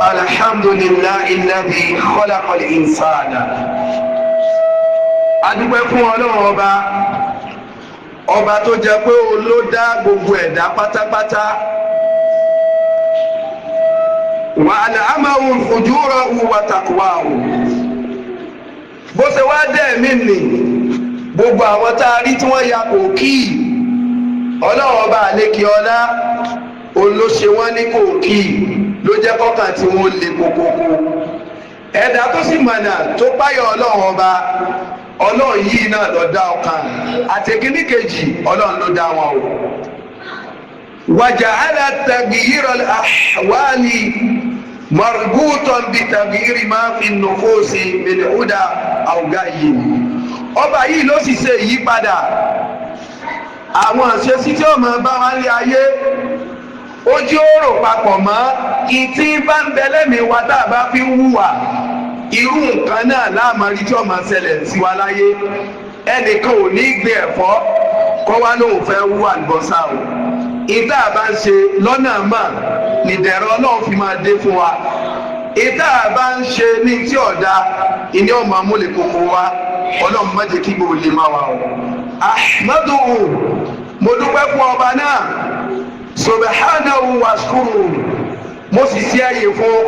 alhamdulillahi alladhi khalaqal insana. adúpẹ́ fún Ọlọ́run ọba tó jẹ́ pé ó ló dá gbogbo ẹ̀dá pátápátá. wa alhamahu fujurahu wa taqwahu. bó ṣe wá dẹ̀ mí nì gbogbo àwọn tá a rí tí wọ́n ya kò kí Ọlọ́run ọba àlékè ọlá olóṣè wọn ní kò kí ló jẹ́ kọ́kàn tí wọ́n lè kókókó. ẹ̀dá tó sì mọ̀nà tó páyọ̀ Ọlọ́run ọba Ọlọ́run yìí náà ló dá ọkàn àtẹ̀kíní kejì Ọlọ́run ló dá wọn o. waja'ala taghyira al-ahwali marbutan bi taghyiri ma fi an-nufusi min huda aw ghayyin. ọba yìí ló sì ṣe ìyípadà àwọn àṣesí tí ó máa bá wa ní ayé ojú ọ̀rọ̀ papọ̀ mọ́ ìtí bá ń bẹ lẹ́mìí wa tá a bá fi ń hùwà irú nǹkan náà láàmọ́rí tí ó máa ṣẹlẹ̀ sí wa láyé. ẹnìkan ò ní gbé ẹ̀fọ́ kó wá lóun fẹ́ hú àlùbọ́sà o. ìta bá ń ṣe lọ́nà mà nìdẹ̀rọ Ọlọ́run fi máa dé fún wa. ìta bá ń ṣe ní tí ọ̀dà ìní ọmọ amúlẹ̀ kókó wa Ọlọ́run má jẹ́ kí gbòó lè má wa o. ahmaduhu mo dúpẹ́ fún ọba náà subhanahu wa shukuru mo sì sí ẹ̀yìn fún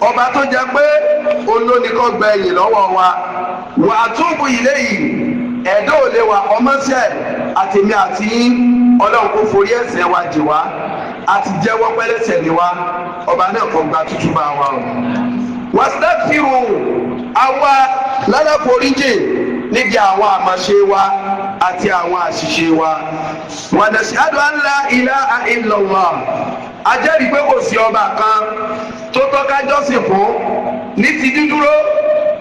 ọba tó jẹ́ pé olóníkọ́ gba ẹ̀yìn lọ́wọ́ wa wà á túbú ilé yìí ẹ̀dọ́ ò lè wà ọmọọṣẹ́ àtèmi àti yín Ọlọ́run kò forí ẹ̀ṣẹ̀ wa jì wá àti jẹ́wọ́ pẹ́lẹ́ṣẹ̀ ni wá ọba náà kò gba tútù bá wa o. wàsídàfírù àwa lálàforíjì níbi àwọn àmọ̀ṣe wa àti àwọn àṣìṣe wa. wa nashhadu an la ilaha illallah ajẹ́rìí pé kò sí ọba kan tó tọ́ ká jọ́sìn fún ní ti dídúró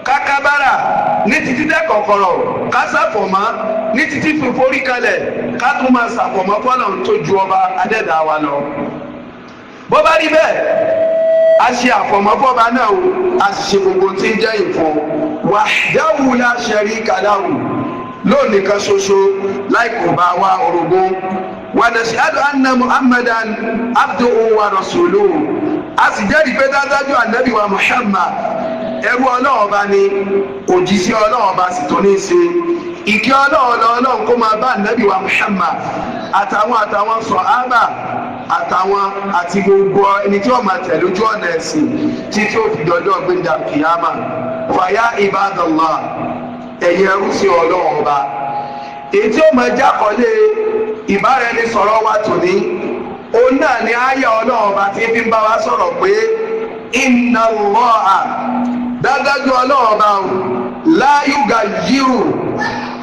kákábára ní ti dídẹ́ kọ̀kọ̀rọ̀ ká ṣàfọ̀mọ́ ní ti ti fíforí kalẹ̀ ká tún máa ṣàfọ̀mọ́ fọ́lọ́run tó ju ọba adẹ́dàá wa lọ. bó bá rí bẹ́ẹ̀ a ṣe àfọ̀mọ́ fọ́ba náà o a sì ṣe gbogbo tí ń jẹ́ ìfọ̀ wahdahu la sharika lahu lónìí kan ṣoṣo láì kò bá wa orogún. wa nashhadu anna muhammadan abduhu wa rasuluhu a sì jẹ́rìí pé dájú ànábì wa muhammad ẹrú Ọlọ́run ọba ni òjíṣẹ́ Ọlọ́run ọba sì tó ní í ṣe. ìkẹ́ Ọlọ́run kó máa bá ànábì wa muhammad àtàwọn sàhábà àti gbogbo ẹni tí wọ́n máa tẹ̀lé ojú ọ̀nà ẹ̀sìn títí ó fi dọjọ́ gbẹ̀dà kìyàmà. fàyà ibadallah ẹ̀yẹ ẹrú sí Ọlọ́run ọba. èyí tí ó máa jákọ́lé ìbáraẹnisọ̀rọ̀ wa tòní òun náà ni àyà Ọlọ́run ọba tí fi ń bá wa sọ̀rọ̀ pé inna Allaha dájú Ọlọ́run ọba la yughayyiru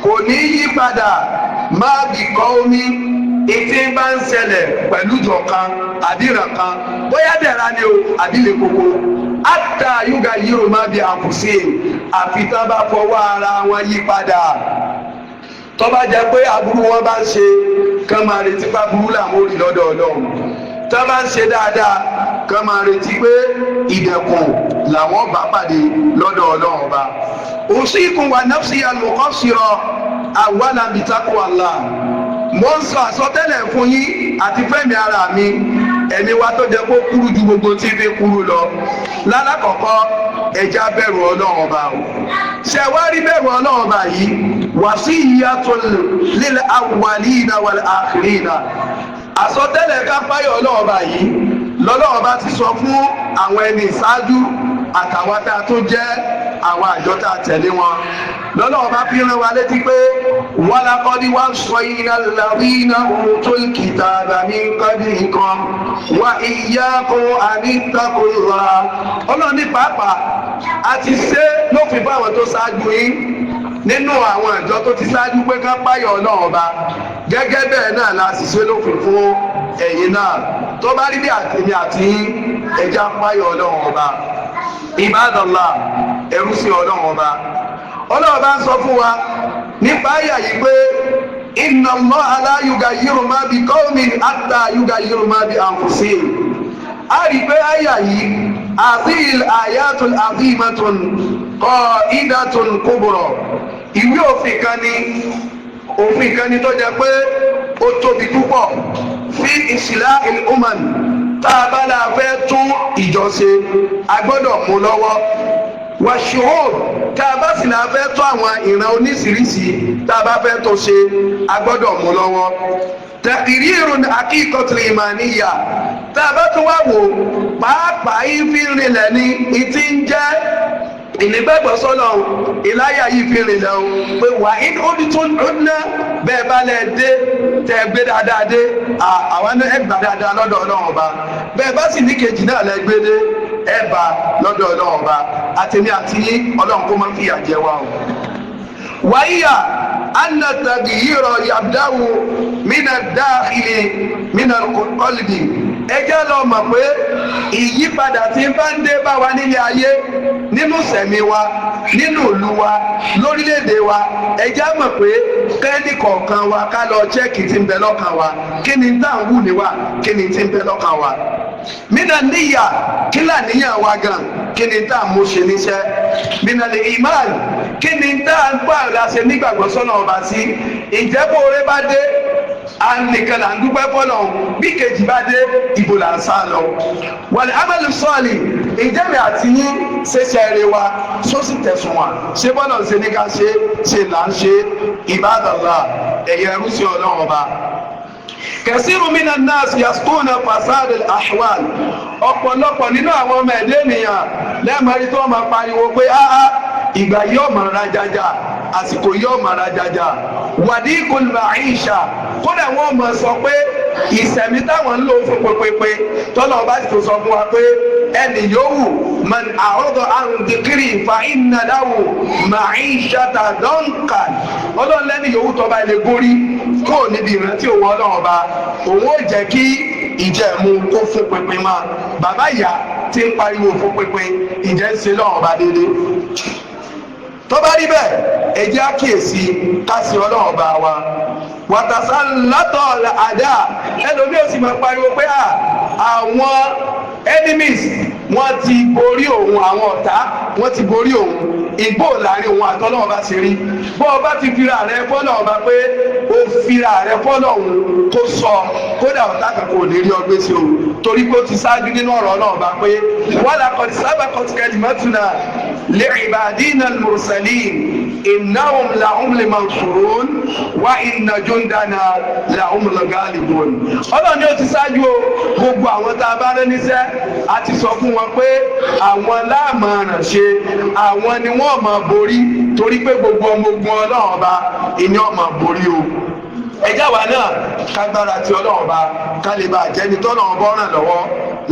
kò ní yí padà má bi qawmi ètí bá ń ṣẹlẹ̀ pẹ̀lú ìjọkan àdìrán kan bóyá dẹ̀ra ni o àdìlẹ̀ koko hatta yughayyiru má bi anfusihim àfi tá bá fọwọ́ ara wọn yí padà. tó bá jẹ́ pé aburú wọn bá ń ṣe kán máa retí pé aburú làwọn ò rí lọ́dọ̀ Ọlọ́run. tó bá ń ṣe dáadáa kán máa retí pé ìdẹ̀kùn làwọn bá pàdé lọ́dọ̀ Ọlọ́run ọba. usikum wa nafsi al-muqassira awwalan bi taqwallah. mo ń sọ àsọtẹ́lẹ̀ fún yín àti fẹ́mi ara mi ẹni wa tó jẹ́ kó kúrú ju gbogbo tí fi kúrú lọ. lálákọ̀ọ́kọ́ ẹja bẹ̀rù Ọlọ́run ọba o. ṣe wá rí bẹ̀rù Ọlọ́run ọba yìí wasiyyatun lil awwalina wal akhirina. àsọtẹ́lẹ̀ kápáyọ̀ Ọlọ́run ọba yìí lọ́lọ́run ọba ti sọ fún àwọn ẹni ìṣáájú àtàwọn tá a tó jẹ́ àwọn àjọ tá a tẹ̀lé wọn. lọ́lọ́run ọba fi rán wa létí pé walaqad waṣṣayna alladhina utul kitaba min qablikum wa iyyakum an ittaqullah. Ọlọ́run ní pàápàá a ti ṣe lófin fún àwọn tó ṣáájú yín nínú àwọn àjọ tó ti ṣáájú pé ká páyọ̀ Ọlọ́run ọba gẹ́gẹ́ bẹ́ẹ̀ náà la sì ṣe lófin fún ẹ̀yin náà. tó bá rí bí àtẹ̀mí àti ẹja páyọ̀ Ọlọ́run ọba. Ibadallah ẹrú sí Ọlọ́run ọba. Ọlọ́run ọba ń sọ fún wa nípa àyà yìí pé inna Allaha la yughayyiru ma bi qawmin hatta yughayyiru ma bi anfusihim. a rí pé àyà yìí azil ayatul azimatun qa'idatun kubra. ìwé òfin kan ni tó jẹ́ pé ó tóbi púpọ̀ fi islahil umam tá a bá la fẹ́ tún ìjọ ṣe a gbọ́dọ̀ mú lọ́wọ́ wàṣíwò tá a bá sì la fẹ́ tún àwọn ìran oníṣiríṣi tá a bá fẹ́ tó ṣe a gbọ́dọ̀ mú lọ́wọ́ taqrirun haqiqatul imaniyya tá a bá tún wá wò pàápàá ìfìrìnlẹ̀ ní ìtí ń jẹ́ ìnígbàgbọ́ sọ́lọ̀ ìláyà yìí fi rìnlẹ̀ o pé wà ní ọdún ná bẹ́ẹ̀ bá lẹ̀ dé tẹ́ gbé dáadáa dé àwọn ẹgbà dáadáa lọ́dọ̀ Ọlọ́run Ọba bẹ́ẹ̀ bá sì ní kejì náà lẹ gbé dé ẹ̀bà lọ́dọ̀ Ọlọ́run Ọba àtẹ̀mí àti Ọlọ́run kó má fìyà jẹ wá o. wàyíyà anna taghyira yabda'u mina dakhili mina qalbi ẹjẹ́ lọ mọ̀ pé ìyípadà tí ń bá ń dé bá wa nílé ayé nínú sẹ̀mí wa nínú ìlú wa lórílẹ̀‐èdè wa ẹjẹ́ mọ̀ pé kẹ́ni kọ̀ọ̀kan wa ká lọ chẹ́ẹ̀kì tí ń bẹ lọ́kàn wa kí ni tá à ń wù níwà kí ni tí ń bẹ lọ́kàn wa. mina níyà kí là níyàn wa gan kí ni tá à ń mú ṣe níṣẹ́ mina lè iman kí ni tá à ń gbà láṣẹ nígbàgbọ́ sọ́nà ọba sí ìjẹ́bú oore bá dé nìkan là ń dúpẹ́ fọ́lọ̀ bí kejì bá dé ìbò là ń sá lọ. wal amalu salih ìjẹ́mi àti yín ṣẹṣẹ́ rẹ wa sósì tẹ̀sùn wa ṣé bọ́lọ̀ ṣe ní ká ṣe là ń ṣe ibadallah ẹ̀yẹ ẹrú sí Ọlọ́run Ọba. kẹsìrù minan nas yaskuna fasad al-ahwal ọ̀pọ̀lọpọ̀ nínú àwọn ọmọ ẹ̀dẹ́ ènìyàn lẹ́ẹ̀mọ́rí tó máa pariwo pé ìgbà yóò máa ra jaja àsìkò yóò máa ra jaja wàdíkùn màáyíṣà kódà wọ́n máa sọ pé ìsẹ̀mí táwọn ń lò fún pépépé tọ́lọ̀ bá ti tó sọ fún wa pé ẹnì yòówù man àrọ́dọ̀ àrùn dìkírì fa inna lahu màáyíṣàtà dọ́ǹkàn ọlọ́run lẹ́nì yòówù tó bá ilé górí kó níbi ìrántí òun Ọlọ́run Ọba òun ó jẹ́ kí ìjẹ̀mú kó fún pínpín máa bàbá ìyá tí ń pariwo fún pínpín ìjẹ́ ń ṣe lọ́wọ́ Ọba déédéé tó bá rí bẹ́ẹ̀ ẹ jẹ́ àkíyèsí kásì Ọlọ́run Ọba wa wàtàsá látọ̀ àdá ẹlòmíì ò sì máa pariwo pé àwọn enemies wọ́n ti borí òun àwọn ọ̀tá wọ́n ti borí òun ìgbò láàrin òun àtọ́lọ́wọ́ bá ṣe rí bọ́ ọba ti fira rẹ fọ́lọ́ ọba pé ó fira rẹ fọ́lọ́ òun kó sọ kódà ọ̀tá kan kò ní rí ọgbẹ́ sí òun torí pé ó ti ṣáájú nínú ọ̀rọ̀ náà ọba pé wala qad sabaqat kalimatuna li'ibadina al-mursalin innahum lahumul mansurun wa inna jundana lahumul ghalibun. Ọlọ́run ni ó ti ṣáájú gbogbo àwọn tá a bá rẹ́ níṣẹ́ a ti sọ fún wọn pé àwọn láàmọ̀ràn ṣe àwọn ni wọ́n máa borí torí pé gbogbo ọmọ ogun Ọlọ́run Ọba ìní ó máa borí o. ẹjá wa náà kágbára ti Ọlọ́run Ọba ká lè bá jẹ́ni tọ́lọ́run Ọba ràn lọ́wọ́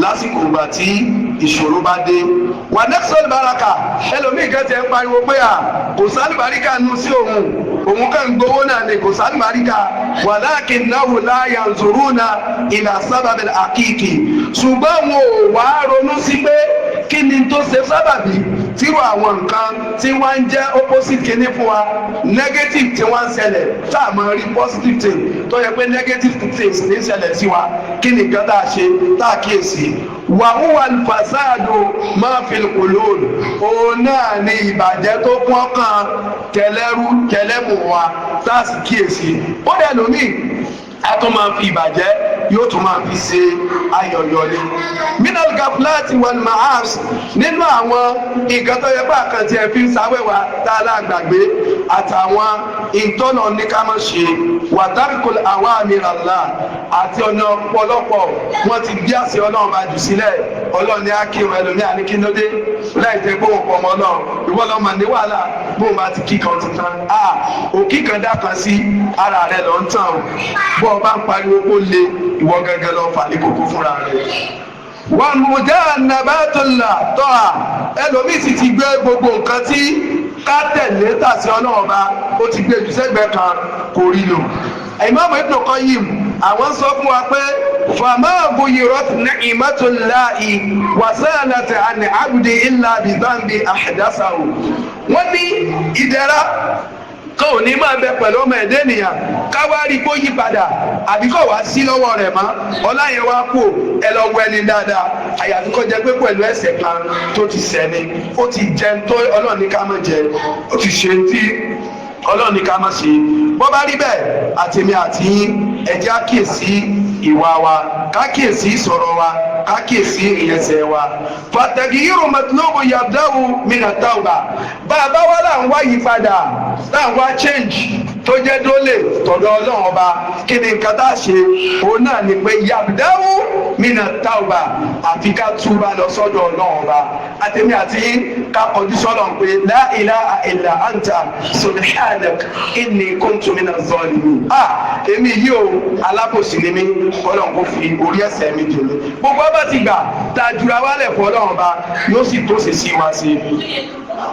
lásìkò ìgbà tí ìṣòro bá dé. wà nexol baraka ẹlòmíì kan ti ń pariwo pé kò sálùbáríkà nù sí òun kàn gbowó náà ni kò sálùbáríkà walakinnahu la yanzuruna ila sábàbí àkíkì ṣùgbọ́n wọn ò wá ronú sí pé kí ni tó ṣe sábàbí tírò àwọn nǹkan tí wọ́n ń jẹ́ opposite kìíní fún wa negative tí wọ́n ń ṣẹlẹ̀ tá a máa rí positive thing tó yẹ pé negative things ní ṣẹlẹ̀ sí wa kí ni nǹkan tá a ṣe tá a kíyèsí. wàhùwà alfasadu máa fi qulub òun náà ni ìbàjẹ́ tó kún ọkàn tẹlẹ́rú tẹlẹ́mù wa tá a sì kíyèsí. ó dẹ̀ lómi a tún máa fi ìbàjẹ́ yóò tún máa fi ṣe ayọ̀yọ̀ ni. minal gaflati wal ma'as nínú àwọn nǹkan tó yẹ pé àkàntì ẹ̀ fi ń sáwẹ́wà tá a lágbàgbé àtàwọn ìtọ́nà ní ká má ṣe wàtárìkòlù àwọn àmìrànlá àti ọ̀nà ọ̀pọ̀lọpọ̀ wọ́n ti bí àṣẹ Ọlọ́run bá jù sílẹ̀ Ọlọ́run ní akírun ẹlòmíà ní kí ló dé láì jẹ́ pé òun pọ̀ mọ́ Ọlọ́run ìwọ lọ́mọ ní wàhálà bóun bá ti kí kan ti tán òkì kan dá kan sí ara rẹ̀ lọ́ ń tàn bó ọba ń pariwo kó le ìwọ gẹ́gẹ́ lọ fà ní kókó fúnra rẹ̀. wọn mú jẹ́ ànàbẹ́tòlá tọ́ à ẹlòmíì sì ti gbé gbogbo nǹkan tí ká tẹ̀lé tàṣẹ Ọlọ́run Ọba ó ti gbé jù sẹ́gbẹ̀ẹ́ kan kò rí lò. Imam Ibn Qayyim àwọn sọ fún wa pé fama buyirat ni'matullahi wa salat an abdi illa bi dhanbi ahdathahu. wọ́n ní ìdẹ̀ra kọ́ ò ní máa bẹ pẹ̀lú ọmọ ẹ̀dẹ́ ènìyàn káwárí kó yí padà àbí kọ́ wá sí lọ́wọ́ rẹ̀ mọ́ ọlá yẹn wá kú ẹ lọ wọ ẹni dáadáa àyàfi kọ́ jẹ́ pé pẹ̀lú ẹ̀ṣẹ̀ kan tó ti ṣẹ̀ ni ó ti jẹun tó Ọlọ́run ní ká má jẹ ó ti ṣe tí Ọlọ́run ní ká má ṣe bọ́ bá rí bẹ́ẹ̀ àtèmi àti ẹ jẹ́ àkíyèsí ìwà wa ká kíyèsí ìsọ̀rọ̀ wa ká kíyèsí ìyẹsẹ̀ wa. fàtàgìyìrù matlubu yabda'u mina tawba bàbá wa là ń wá yípadà là ń wá change tó jẹ́ dólè tọ̀dọ̀ ọlọ́run ọba kí ni nǹkan tá a ṣe òun náà ni pé yabda'u mina tawba àfi ká túbà lọ sọ́dọ̀ ọlọ́run ọba àtẹ̀mí àti ká kọjú sọ́dọ̀ pé la ilaha illa anta subhanak inni kuntu minaz zalimin. èmi yìí o alábòsí ni mí ọlọ́run kò fi orí ẹ̀ṣẹ̀ mi jù mí gbogbo ọba ti gbà tá a jura wálẹ̀ fún ọlọ́run ọba yóò sì tó sí wa sí i.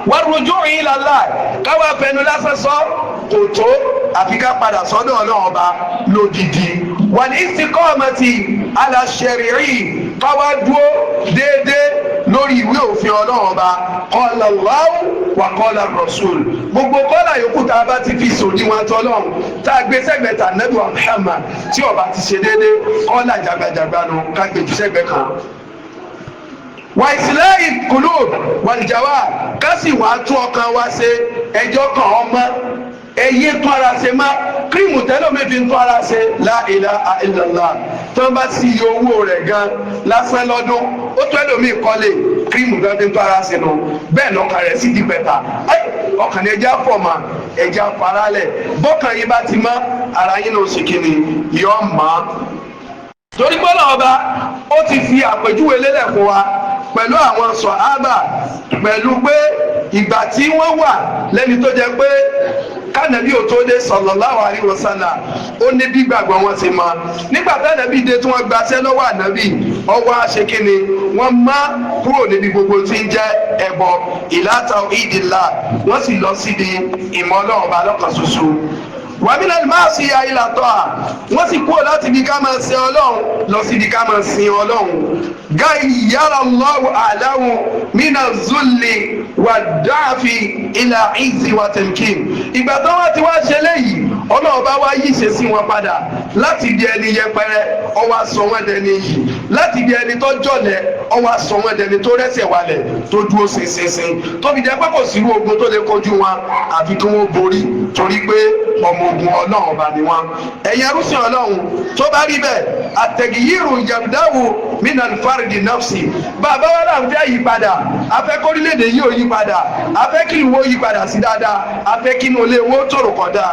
warruju' ila Allah káwá fẹnu lásán sọ kò tó àfi ká padà sọ́dọ̀ ọlọ́run ọba lódìdí. wal istiqamati ala shari'i káwá dúró déédéé lórí ìwé òfin ọlọ́run ọba qala Allahu wa qala Rasul gbogbo kọ́là yòókù tá a bá ti fi sòdiwọ̀n tọ́lọ́run tá a gbé sẹ́gbẹ̀ta nẹ́bí wa Muhammad tí ọba ti ṣe déédéé kọ́là jàgbàjàgbà nù ká gbèjú sẹ́gbẹ̀ kan. wà ìsìláì kulub wal jawar ká sì wàá tún ọkàn wa ṣe ẹjọ́ kan ọmọ ẹyẹ tún ara ṣe má kírímù tẹ́lómi fi ń tún ara ṣe la ilaha illallah tó ń bá sí iye owó rẹ̀ gan lásán lọ́dún ó tún ẹlòmíì kọ́lé kírímù gan fi ń tún ara ṣe nù bẹ́ẹ̀ lọ́kàn rẹ̀ sì di pẹ̀ta ọkàn ẹja pọ̀ mà ẹja faralẹ̀ bọ́kàn yìí bá ti mọ́ ara yín ló sì kíni yọ mọ́ torí gbọ́dọ̀ ọba ó ti fi àpèjúwe lélẹ̀ fún wa pẹ̀lú àwọn sọ̀hábà pẹ̀lú pé ìgbà tí wọ́n wà lẹ́ni tó jẹ́ pé kánàbí ò tó dé sallallahu alaihi wasallam ó ní bí gbàgbọ́ wọn ti mọ nígbà tánàbí dé tí wọ́n gbaṣẹ́ lọ́wọ́ ànábì ọwọ́ àṣekínni wọ́n má kúrò níbi gbogbo tí ń jẹ́ ẹbọ ila tawhidillah wọ́n sì lọ síbi ìmọ̀ Ọlọ́run ọba lọ́kan ṣoṣo wàmínà máa sí àìlà tọ́ à wọ́n sì kúrò láti ibi ká máa sin ọlọ́run lọ sí ibi ká máa sin ọlọ́run gáì yára lọ́wọ́ àdáhùn mínà zulli wà dáàfi ilà ìzì wà tẹ̀mkín ìgbà tó wọ́n ti wá ṣe léyìí ọlọ́run bá wá yí ṣe sí wọn padà láti di ẹni yẹpẹrẹ ó wá sọ wọ́n dẹni yìí láti di ẹni tó jọ̀lẹ̀ ó wá sọ wọ́n dẹni tó rẹ́sẹ̀ wálẹ̀ tó dúró ṣinṣinṣin tó fi jẹ́ pé kò sí irú ogun tó lè kojú wọn àfi kí wọ́n borí torí pé ọmọ ogun ọlọ́run ọba ni wọn ẹ̀yin ẹrúsìn ọlọ́run tó bá rí bẹ́ẹ̀ àtẹ̀gìyìrù yabdawu minal fardi nafsi bàbá wa náà fẹ́ yí padà afẹ́ kórílẹ̀-èdè yìí ò yí padà afẹ́ kí ìwọ yí padà sí dáadáa afẹ́ kí inú ilé owó tòrò kọ̀dá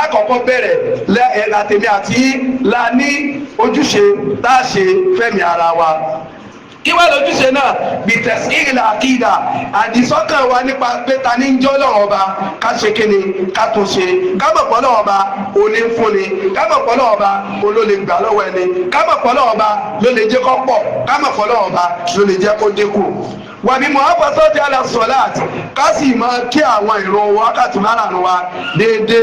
àkọ́kọ́ bẹ̀rẹ̀ àtẹ̀mí àti la ní ojúṣe tá a ṣe fẹ́mi ara wa kí wá lójúṣe náà bí tẹ̀síìlì àkídà àdìsọ́kàn wa nípa pé ta ní ń jọ́ lọ́wọ́ ọba ká ṣe kíni ká tó ṣe ká mọ̀ pọ́ lọ́wọ́ ọba òní ń fúnni ká mọ̀ pọ́ lọ́wọ́ ọba oló lè gbà lọ́wọ́ ẹni ká mọ̀ pọ́ lọ́wọ́ ọba ló lè jẹ́ kó pọ̀ ká mọ̀ pọ́ lọ́wọ́ ọba ló lè jẹ́ kó dínkù. wàbí muhammadu ti ala sọláàt ká sì máa kí àwọn ìrun wákàtí márùn-ún wa déédéé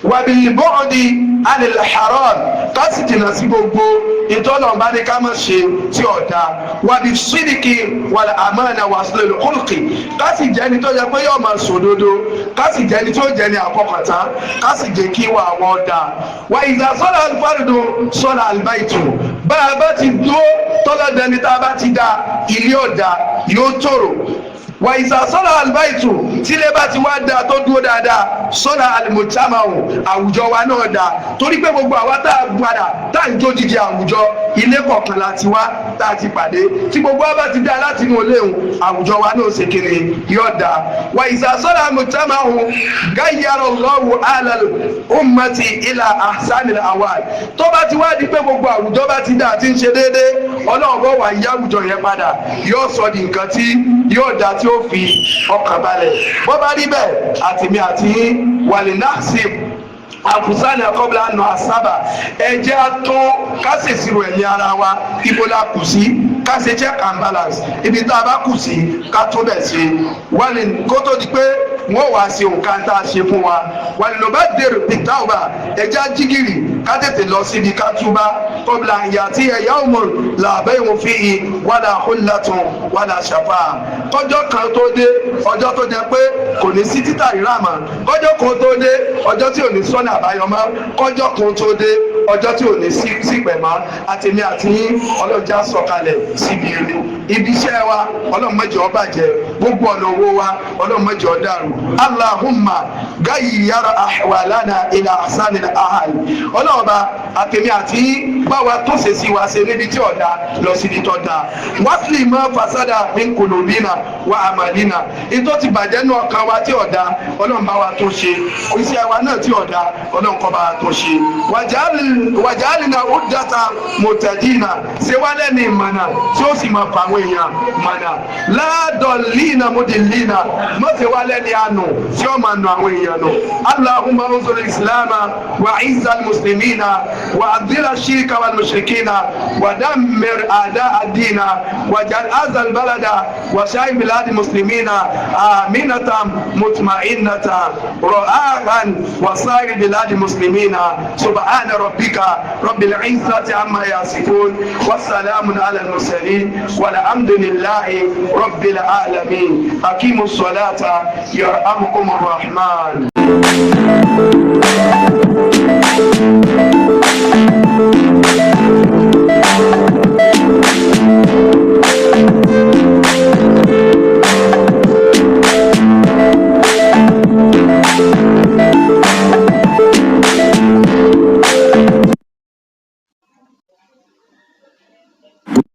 wàbí bọ́ọ̀dì alẹ́ haram ká sì jìnnà sí gbogbo ìtọ́nà bá ní ká má ṣe tí ọ̀dà wàbí sídìkì wàlẹ̀ àmánà wàsílẹ̀ lùkùlùkì ká sì jẹ́ni tó yẹ pé yóò máa sòdodo ká sì jẹ́ni tó jẹ́ni àkọ́kọ̀tà ká sì jẹ́ kí wà wọ́n dà wà ìgbà sọ́lá alifáridù sọ́lá alibaitu bá a bá ti dúró tọ́lá dẹni tá a bá ti da ilé ọ̀dà yóò tòrò wà ìsàsọ́lá albaitu tí lè bá ti wá dáa tó dúró dáadáa sọ́lá alimutamahu àwùjọ wa náà dáa torí pé gbogbo àwa tá a gbadà tá a ń jó jíjẹ àwùjọ ilé kọ̀ọ̀kan láti wá tá a ti pàdé tí gbogbo wa bá ti dáa láti inú léhùn àwùjọ wa náà ṣe kiri yóò dáa wà ìsàsọ́lá alimutamahu gayyara Allahu alal ummati ila ahsanil awal tó bá ti wá di pé gbogbo àwùjọ bá ti dáa ti ń ṣe déédéé ọlọ́ọ̀bọ̀ wà yí àwùjọ yẹn padà yóò sọ di nǹkan tí yóò dáa tí ó fi ọkàn balẹ̀ bó bá rí bẹ́ẹ̀ àtìmí àti wàlẹ̀ náà sí àfùsánì àkọ́bílà nù àsábà ẹjẹ́ àtún kásìsirò ẹ̀mí ara wa ibo la kù sí kásì check and balance ibi tá a bá kù sí ká tún bẹ̀ sí wàlẹ̀ kó tó di pé wọ́n wá sí nǹkan tá a ṣe fún wa wàlẹ̀ ló bá dèrò pìtàwùbà ẹjẹ́ àjígìrì ká tètè lọ síbi ká túbá kọ́bílà ìyá tí ẹ̀yà ọmọ làbẹ́ ìwọ̀n fi hì wàlà hullatun wàlà ṣàfà kọjọ́ kan tó dé ọjọ́ tó jẹ pé kò ní sí títà rírà mọ́ kọjọ́ kan tó dé ọjọ́ tí ò ní sọ́nà àbáyọ mọ́ kọjọ́ kan tó dé ọjọ́ tí ò ní sípẹ̀ mọ́ àtèmi àti yín ọlọ́jà sọ̀kalẹ̀ síbi ibi iṣẹ́ wa ọlọ́mọdé ó bàjẹ́ gbogbo ọ̀nà owó wa ọlọ́run má jẹ́ ó dàrú. Allahumma gayyir ahwalana ila ahsanil ahal. ọlọ́run bá àtẹ̀mí àti báwa tó ṣe sí wa ṣe níbi tí ọ̀dà lọ sí ibi tó dáa. wásìlì mọ́ fasada min qulubina wa amalina. ìtọ́ ti bàjẹ́ nù ọkàn wa tí ọ̀dà ọlọ́run bá wa tó ṣe. iṣẹ́ wa náà tí ọ̀dà ọlọ́run kó bá wa tó ṣe. wàjálìnà uddata mutadina. ṣé wá lẹ́ni ìmọ̀nà tí ó sì máa fa àwọn èèyàn mọ̀nà. ládọ̀lìnà mudillina. má ṣe wá lẹ́ni àánú tí ó máa nù àwọn èèyàn nù. Allahumma unsur islama wa izza al-muslimina wa adhil ash-shirka wal mushrikina wa dammir a'da' ad-din waj'al hadha al-balada wa sa'ir bilad al-muslimina aminatan mutma'innatan ra'ahan wa sa'ir bilad al-muslimina subhana rabbika rabbil izzati amma yasifun wa salamun ala al-mursalin walhamdulillahi rabbil alamin. aqimus salata yarhamukumur rahman.